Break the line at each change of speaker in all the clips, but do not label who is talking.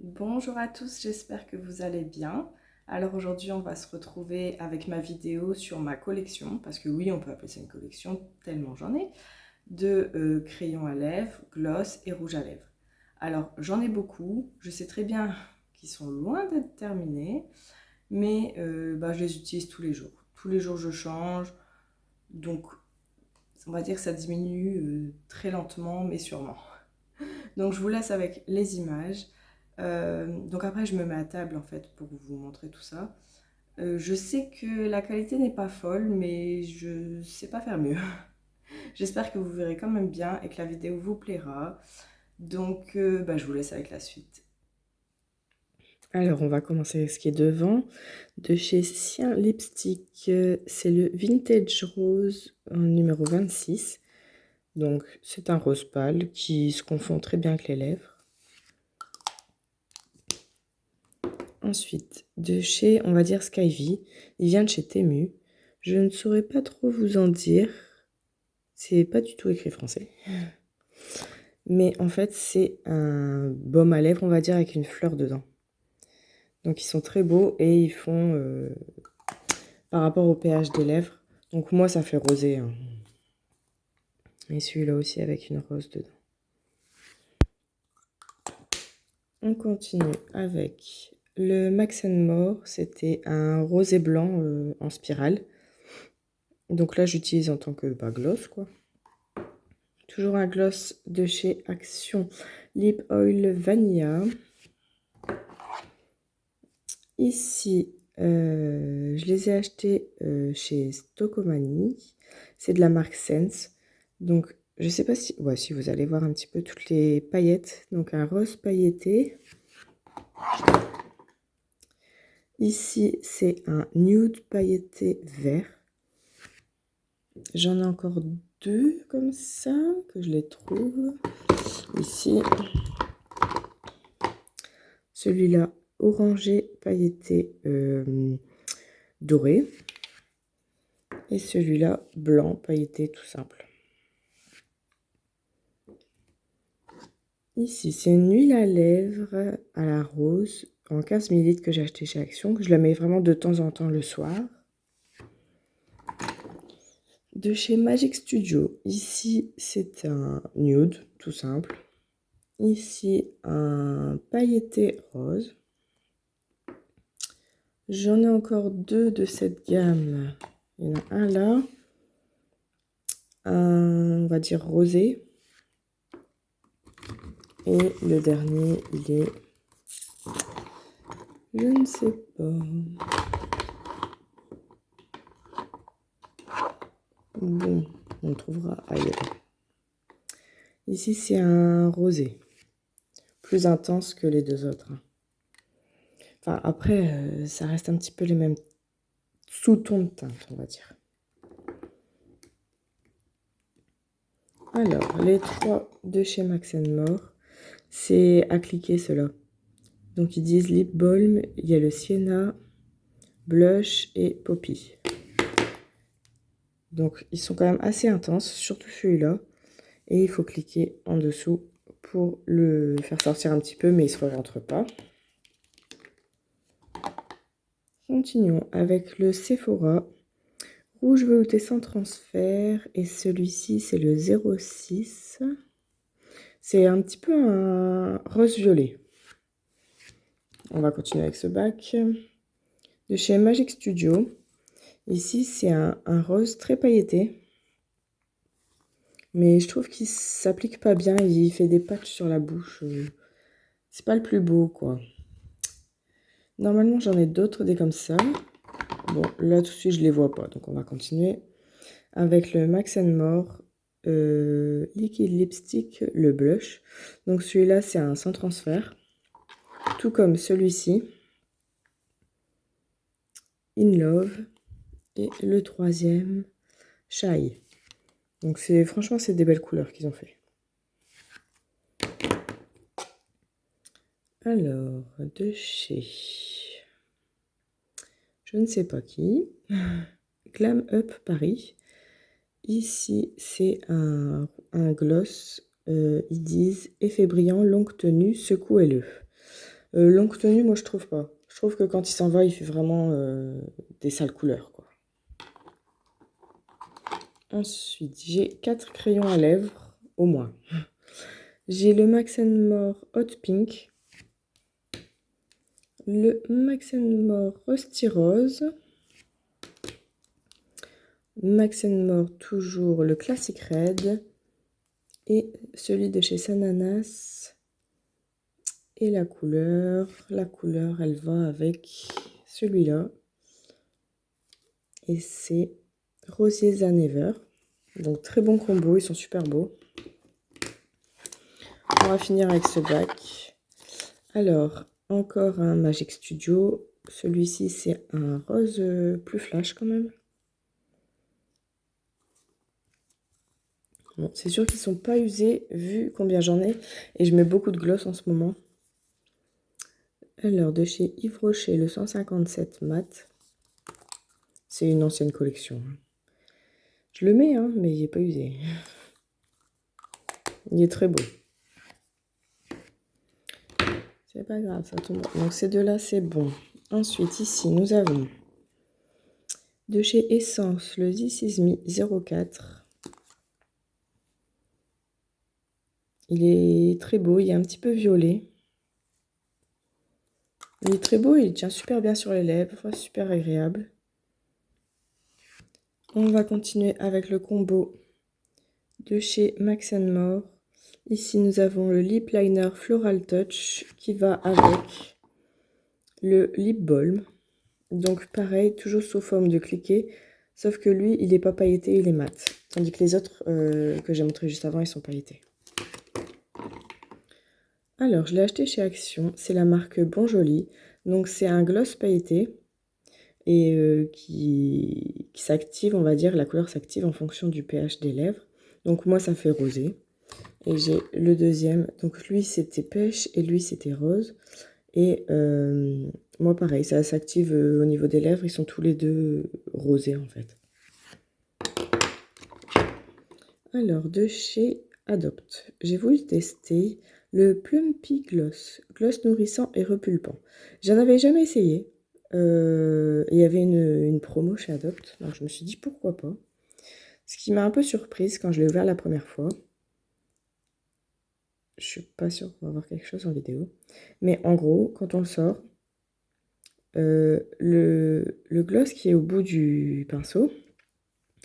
Bonjour à tous, j'espère que vous allez bien. Alors aujourd'hui, on va se retrouver avec ma vidéo sur ma collection, parce que oui, on peut appeler ça une collection, tellement j'en ai, de crayons à lèvres, gloss et rouge à lèvres. Alors j'en ai beaucoup, je sais très bien qu'ils sont loin d'être terminés, mais je les utilise tous les jours. Tous les jours, je change, donc on va dire que ça diminue très lentement, mais sûrement. Donc je vous laisse avec les images. Donc après, je me mets à table en fait pour vous montrer tout ça. Je sais que la qualité n'est pas folle, mais je sais pas faire mieux. J'espère que vous verrez quand même bien et que la vidéo vous plaira. Donc je vous laisse avec la suite.
Alors, on va commencer avec ce qui est devant. De chez Sien Lipstick, c'est le Vintage Rose numéro 26. Donc, c'est un rose pâle qui se confond très bien avec les lèvres. Ensuite, de chez, on va dire Skyvie, il vient de chez Temu. Je ne saurais pas trop vous en dire. C'est pas du tout écrit français. Mais en fait, c'est un baume à lèvres, on va dire, avec une fleur dedans. Donc, ils sont très beaux et ils font par rapport au pH des lèvres. Donc, moi, ça fait rosé, hein. Et celui-là aussi avec une rose dedans. On continue avec le Max More. C'était un rosé blanc en spirale. Donc là, j'utilise en tant que gloss, quoi. Toujours un gloss de chez Action Lip Oil Vanilla. Ici, je les ai achetés chez Stockomanie. C'est de la marque Sense. Donc, je sais pas si... Ouais, si vous allez voir un petit peu toutes les paillettes. Donc, un rose pailleté. Ici, c'est un nude pailleté vert. J'en ai encore deux comme ça, que je les trouve. Ici, celui-là, orangé pailleté doré. Et celui-là, blanc pailleté tout simple. Ici, c'est une huile à lèvres à la rose en 15 ml que j'ai acheté chez Action, que je la mets vraiment de temps en temps le soir. De chez Magic Studio, ici c'est un nude, tout simple. Ici un pailleté rose. J'en ai encore deux de cette gamme. Il y en a un là, un, on va dire rosé. Et le dernier, il est... Je ne sais pas. Bon, on le trouvera ailleurs. Ici, c'est un rosé. Plus intense que les deux autres. Enfin, après, ça reste un petit peu les mêmes sous-tons de teinte, on va dire. Alors, les trois de chez Max More, c'est à cliquer ceux-là. Donc, ils disent lip balm, il y a le sienna, blush et poppy. Donc, ils sont quand même assez intenses, surtout celui-là. Et il faut cliquer en dessous pour le faire sortir un petit peu, mais il ne se rentre pas. Continuons avec le Sephora rouge velouté sans transfert. Et celui-ci, c'est le 06. C'est un petit peu un rose violet. On va continuer avec ce bac. De chez Magic Studio. Ici, c'est un rose très pailleté. Mais je trouve qu'il s'applique pas bien. Il fait des patchs sur la bouche. C'est pas le plus beau, quoi. Normalement, j'en ai d'autres, des comme ça. Bon, là, tout de suite, je les vois pas. Donc, on va continuer avec le Max More Liquid Lipstick, le blush. Donc, celui-là, c'est un sans transfert. Tout comme celui-ci. In Love. Et le troisième, Shy. Donc, franchement, c'est des belles couleurs qu'ils ont fait. Alors, de chez... Je ne sais pas qui. Glam Up Paris. Ici, c'est un gloss. Ils disent effet brillant, longue tenue, secouez-le. Longue tenue, moi je trouve pas. Je trouve que quand il s'en va, il fait vraiment des sales couleurs, quoi. Ensuite, j'ai 4 crayons à lèvres, au moins. J'ai le Max More Hot Pink, le Max More Rusty Rose, Max More toujours le Classic Red, et celui de chez Sananas. Et la couleur, elle va avec celui-là. Et c'est Rosier Than Ever. Donc très bon combo, ils sont super beaux. On va finir avec ce bac. Alors, encore un Magic Studio. Celui-ci, c'est un rose plus flash quand même. Bon, c'est sûr qu'ils ne sont pas usés vu combien j'en ai. Et je mets beaucoup de gloss en ce moment. Alors, de chez Yves Rocher, le 157 mat. C'est une ancienne collection. Je le mets, hein, mais il n'est pas usé. Il est très beau. C'est pas grave, ça tombe. Donc ces deux-là, c'est bon. Ensuite, ici, nous avons de chez Essence le This Is Me 04. Il est très beau, il est un petit peu violet. Il est très beau, il tient super bien sur les lèvres, super agréable. On va continuer avec le combo de chez Max More. Ici, nous avons le Lip Liner Floral Touch qui va avec le Lip Balm. Donc pareil, toujours sous forme de cliquet, sauf que lui, il n'est pas pailleté, il est mat. Tandis que les autres que j'ai montré juste avant, ils sont pailletés. Alors, je l'ai acheté chez Action, c'est la marque Bon Joli. Donc c'est un gloss pailleté et qui s'active, on va dire, la couleur s'active en fonction du pH des lèvres. Donc moi, ça fait rosé. Et j'ai le deuxième, donc lui, c'était pêche et lui, c'était rose. Et moi, pareil, ça s'active au niveau des lèvres. Ils sont tous les deux rosés, en fait. Alors, de chez Adopt, j'ai voulu tester le Plumpy Gloss. Gloss nourrissant et repulpant. J'en avais jamais essayé. Il y avait une promo chez Adopt. Donc, je me suis dit, pourquoi pas. Ce qui m'a un peu surprise quand je l'ai ouvert la première fois. Je suis pas sûre qu'on va voir quelque chose en vidéo. Mais en gros, quand on le sort, le gloss qui est au bout du pinceau,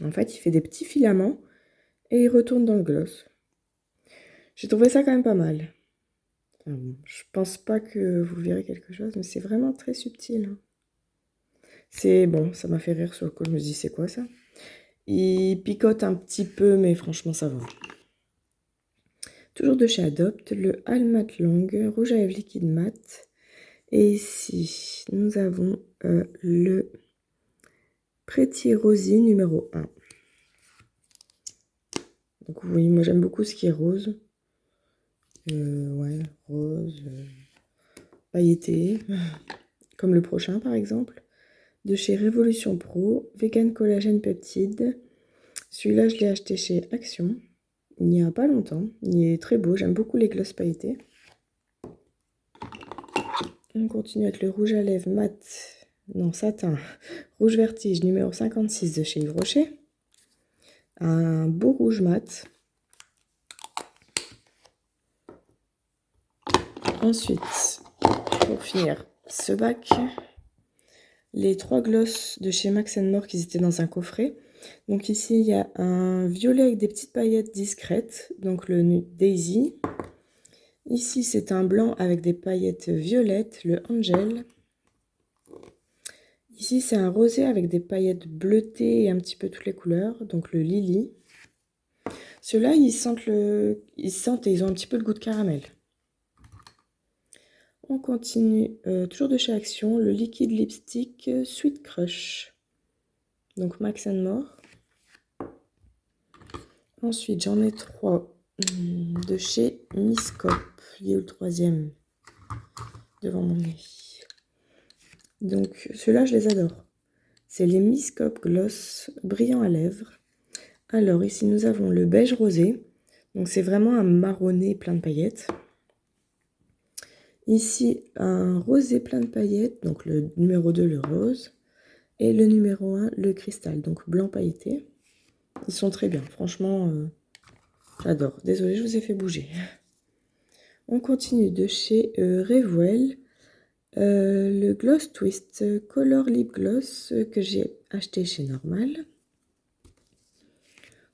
en fait, il fait des petits filaments et il retourne dans le gloss. J'ai trouvé ça quand même pas mal. Enfin, bon, je pense pas que vous verrez quelque chose, mais c'est vraiment très subtil. Hein. C'est bon, ça m'a fait rire sur le coup, je me dis c'est quoi ça? Il picote un petit peu, mais franchement ça va. Toujours de chez Adopt, le All Matte Long, rouge à lèvres liquide mat. Et ici, nous avons le Pretty Rosy numéro 1. Donc oui, moi j'aime beaucoup ce qui est rose. Ouais, rose, pailleté, comme le prochain par exemple. De chez Révolution Pro, Vegan Collagène Peptide. Celui-là, je l'ai acheté chez Action. Il n'y a pas longtemps. Il est très beau, j'aime beaucoup les glosses pailletées. On continue avec le rouge à lèvres mat, non satin, rouge vertige numéro 56 de chez Yves Rocher. Un beau rouge mat. Ensuite, pour finir ce bac, les 3 glosses de chez Max More qui étaient dans un coffret. Donc ici, il y a un violet avec des petites paillettes discrètes, donc le Daisy. Ici, c'est un blanc avec des paillettes violettes, le Angel. Ici, c'est un rosé avec des paillettes bleutées et un petit peu toutes les couleurs, donc le Lily. Ceux-là, ils sentent et ils ont un petit peu le goût de caramel. On continue, toujours de chez Action, le liquide lipstick Sweet Crush. Donc Max More. Ensuite, j'en ai 3 de chez Miss Cop. Il y a eu le 3e devant mon nez. Donc ceux-là, je les adore. C'est les Miss Cop Gloss brillants à lèvres. Alors ici, nous avons le beige rosé. Donc c'est vraiment un marronné plein de paillettes. Ici, un rosé plein de paillettes, donc le numéro 2, le rose. Et le numéro 1, le cristal, donc blanc pailleté. Ils sont très bien, franchement, j'adore. Désolée, je vous ai fait bouger. On continue de chez Revwell. Le Gloss Twist Color Lip Gloss que j'ai acheté chez Normal.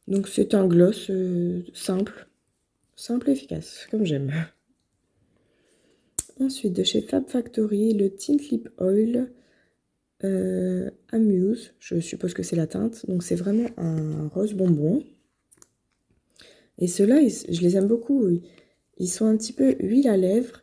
Donc c'est un gloss simple et efficace, comme j'aime. Ensuite, de chez Fab Factory, le Tint Lip Oil Amuse. Je suppose que c'est la teinte. Donc c'est vraiment un rose bonbon. Et ceux-là, je les aime beaucoup. Ils sont un petit peu huile à lèvres.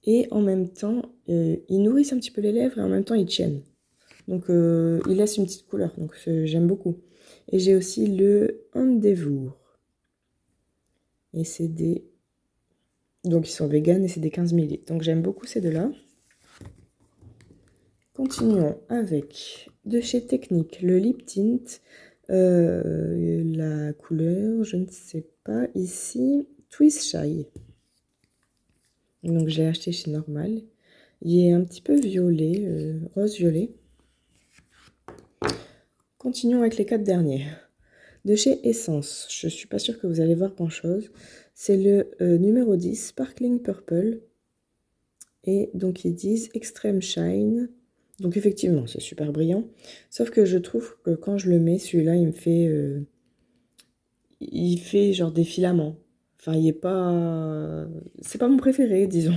Et en même temps, ils nourrissent un petit peu les lèvres et en même temps, ils tiennent. Donc ils laissent une petite couleur. Donc j'aime beaucoup. Et j'ai aussi le Endeavour. Et c'est des... Donc ils sont vegan et c'est des 15 ml. Donc j'aime beaucoup ces deux-là. Continuons avec de chez Technique, le lip tint. La couleur, je ne sais pas, ici, Twist Shy. Donc j'ai acheté chez Normal. Il est un petit peu violet, rose violet. Continuons avec les 4 derniers. De chez Essence, je ne suis pas sûre que vous allez voir grand chose. C'est le numéro 10, Sparkling Purple. Et donc ils disent Extreme Shine. Donc effectivement, c'est super brillant. Sauf que je trouve que quand je le mets, celui-là, il fait genre des filaments. Enfin, il est pas... C'est pas mon préféré, disons.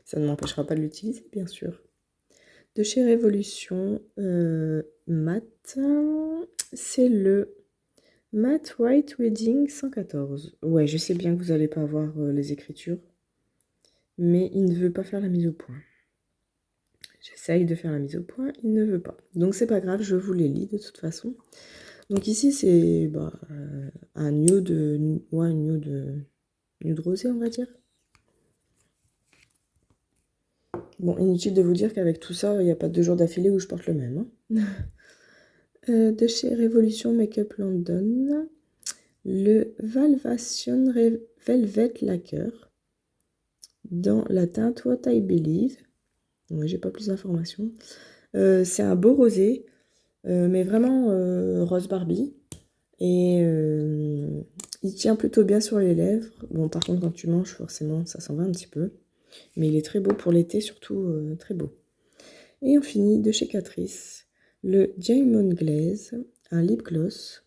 Ça ne m'empêchera pas de l'utiliser, bien sûr. De chez Révolution, Matte, c'est le Matte White Wedding 114. Ouais, je sais bien que vous n'allez pas voir les écritures, mais il ne veut pas faire la mise au point. J'essaye de faire la mise au point, il ne veut pas. Donc c'est pas grave, je vous les lis de toute façon. Donc ici c'est un nude rosé, on va dire. Bon, inutile de vous dire qu'avec tout ça, il n'y a pas 2 jours d'affilée où je porte le même. De chez Révolution Makeup London, le Valvation Velvet Lacquer dans la teinte What I Believe. Ouais, j'ai pas plus d'informations. C'est un beau rosé, mais vraiment rose Barbie. Et il tient plutôt bien sur les lèvres. Bon, par contre, quand tu manges, forcément, ça s'en va un petit peu. Mais il est très beau pour l'été, surtout très beau. Et on finit de chez Catrice, le Diamond Glaze, un lip gloss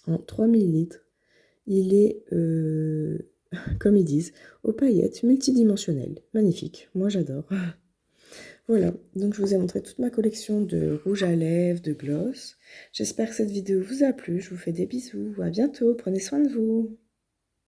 en 3 ml. Il est, comme ils disent, aux paillettes multidimensionnelles. Magnifique, moi j'adore. Voilà, donc je vous ai montré toute ma collection de rouge à lèvres, de gloss. J'espère que cette vidéo vous a plu. Je vous fais des bisous. À bientôt. Prenez soin de vous.